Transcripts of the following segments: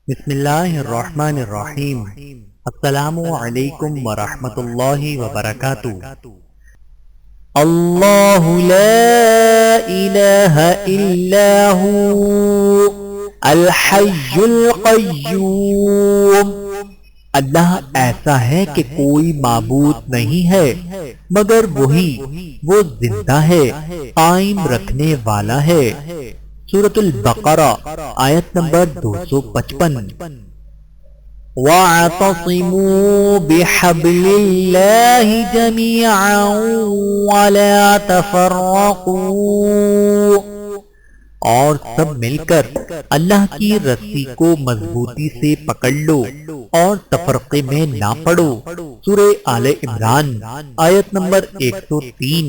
بسم اللہ الرحمن الرحیم۔ السلام علیکم ورحمۃ اللہ وبرکاتہ۔ اللہ لا الہ الا هو الحی القیوم۔ اللہ ایسا ہے کہ کوئی معبود نہیں ہے مگر وہی، وہ زندہ ہے، قائم رکھنے والا ہے۔ سورۃ البقرہ آیت نمبر 255۔ وَاعْتَصِمُوا بِحَبْلِ اللَّهِ جَمِيعًا وَلَا تَفَرَّقُوا، اور سب مل کر اللہ کی رسی کو مضبوطی سے پکڑ لو اور تفرقے میں نہ پڑو۔ سورہ آل عمران آیت نمبر 103۔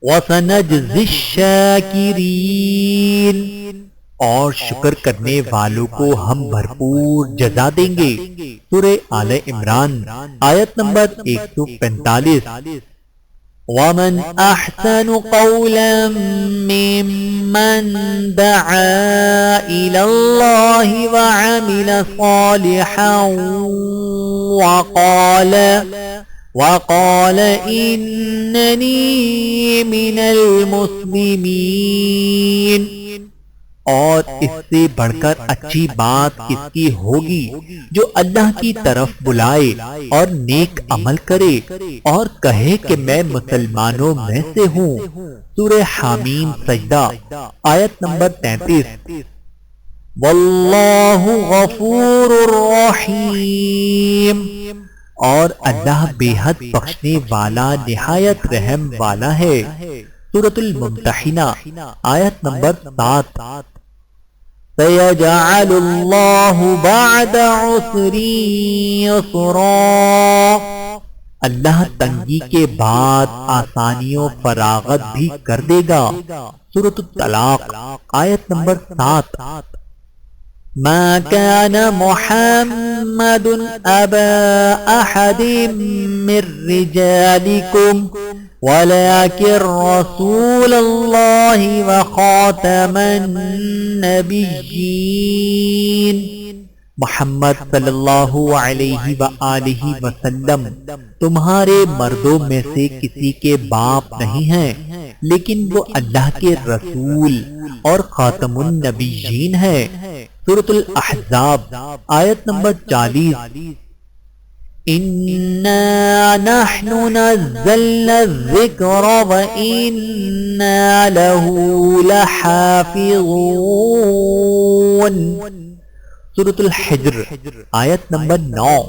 وَسَنَجْزِي الشَّاكِرِينَ، اور شکر کرنے والوں کو ہم بھرپور جزا دیں گے۔ سورہ آل عمران آیت نمبر 145۔ وَمَنْ أَحْسَنُ قَوْلًا مِّمَّنْ دَعَا إِلَى اللَّهِ وَعَمِلَ صَالِحًا وقال اننی من المسلمین، اور اس سے بڑھ کر اچھی بات کس کی ہوگی جو اللہ کی طرف بلائے اور نیک عمل کرے اور کہے کہ میں مسلمانوں میں سے ہوں۔ سورہ حامیم سجدہ آیت نمبر 33۔ واللہ غفور رحیم، اور اللہ بے حد بخشنے والا نہایت رحم والا ہے۔ سورۃ الممتحنہ آیت نمبر 7۔ سَيَجْعَلُ اللَّهُ بَعْدَ عُسْرٍ يُسْرًا، اللہ تنگی کے بعد آسانیوں فراغت بھی کر دے گا۔ سورۃ الطلاق آیت نمبر 7۔ ما كان محمد أبا أحد من رجالكم ولكن رسول الله وخاتم النبيين، محمد صلی اللہ علیہ وآلہ وسلم تمہارے مردوں میں سے کسی کے باپ نہیں ہیں لیکن وہ اللہ کے رسول اور خاتم النبیین ہے۔ سورۃ الاحزاب آیت نمبر 40۔ اِنَّا نَحْنُ نَزَّلْنَا الذِّكْرَ وَإِنَّا لَهُ لَحَافِظُونَ۔ سورۃ الحجر آیت نمبر 9۔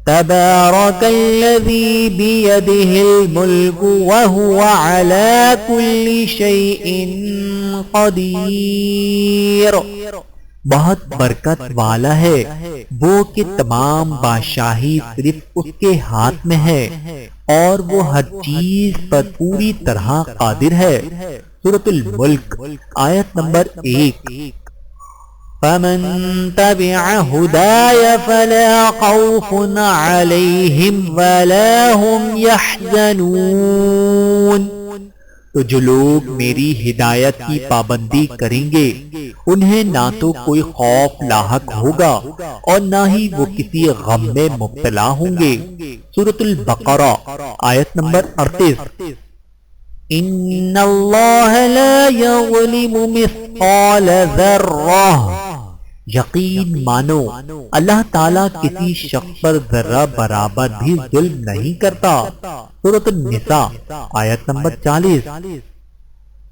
تبارک الذی بیدہ الملک وہو علی کل شیء قدیر، بہت برکت والا ہے وہ کہ تمام بادشاہی صرف اس کے ہاتھ میں ہے اور وہ ہر چیز پر پوری طرح قادر ہے۔ سورۃ الملک آیت نمبر 1۔ فمن تبع ہدای فلا خوف علیہم ولا هم يحزنون، تو جو لوگ میری ہدایت کی پابندی کریں گے انہیں نہ تو کوئی خوف لاحق ہوگا اور نہ ہی وہ کسی غم میں مبتلا ہوں گے۔ سورۃ البقرہ آیت نمبر 38۔ ان اللہ لا یظلم مثقال ذرہ، یقین مانو اللہ تعالیٰ کسی شخص پر ذرہ برابر بھی ظلم نہیں کرتا۔ سورۃ النساء آیت نمبر 40۔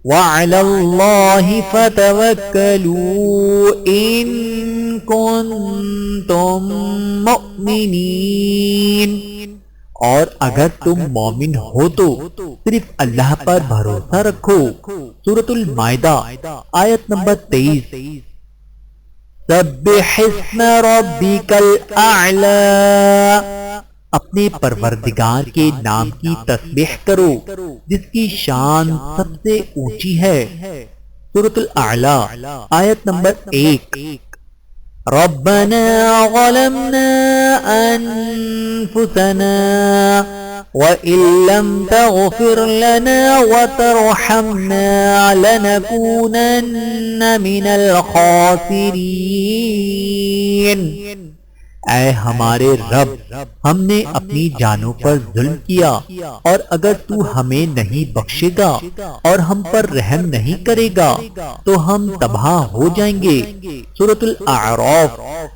وَعَلَى اللَّهِ فَتَوَكَّلُوا إِن كُنتُم مُّؤْمِنِينَ، اور اگر تم مومن ہو تو صرف اللہ پر بھروسہ رکھو۔ سورۃ المائدہ آیت نمبر 23۔ سبح اسم ربک الاعلی، اپنے پروردگار کے نام کی تسبیح کرو جس کی شان سب سے اونچی ہے۔ سورۃ الاعلی آیت نمبر 1۔ ربنا ظلمنا انفسنا وَإِن لَّمْ تَغْفِرْ لَنَا وَتَرْحَمْنَا لَنَكُونَنَّ مِنَ الْخَاسِرِينَ۔ اے ہمارے رب، ہم نے اپنی جانوں پر ظلم کیا، اور اگر تو ہمیں نہیں بخشے گا اور ہم پر رحم نہیں کرے گا تو ہم تباہ ہو جائیں گے۔ سورۃ الاعراف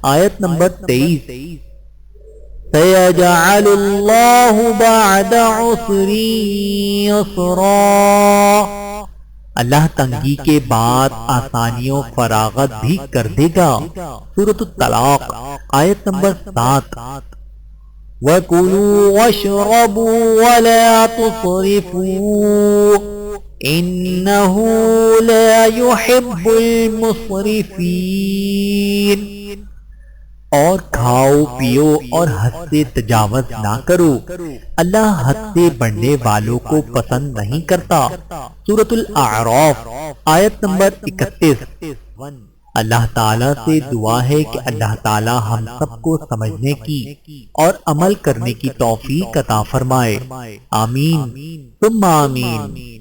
آیت نمبر 23۔ سَيَجْعَلُ اللَّهُ بَعْدَ عُسْرٍ يُسْرًا، اللہ تنگی کے بعد آسانیوں فراغت بھی کر دے گا۔ سورۃ الطلاق آیت نمبر 7۔ وَكُلُوا وَاشْرَبُوا وَلَا تُسْرِفُوا إِنَّهُ لَا يُحِبُّ الْمُسْرِفِينَ، اور کھاؤ پیو اور حد سے تجاوز نہ کرو، اللہ حد سے بڑھنے والوں کو پسند نہیں کرتا۔ سورۃ الاعراف آیت نمبر 31۔ اللہ تعالیٰ سے دعا ہے کہ اللہ تعالیٰ ہم سب کو سمجھنے کی اور عمل کرنے کی توفیق عطا فرمائے۔ آمین ثم آمین۔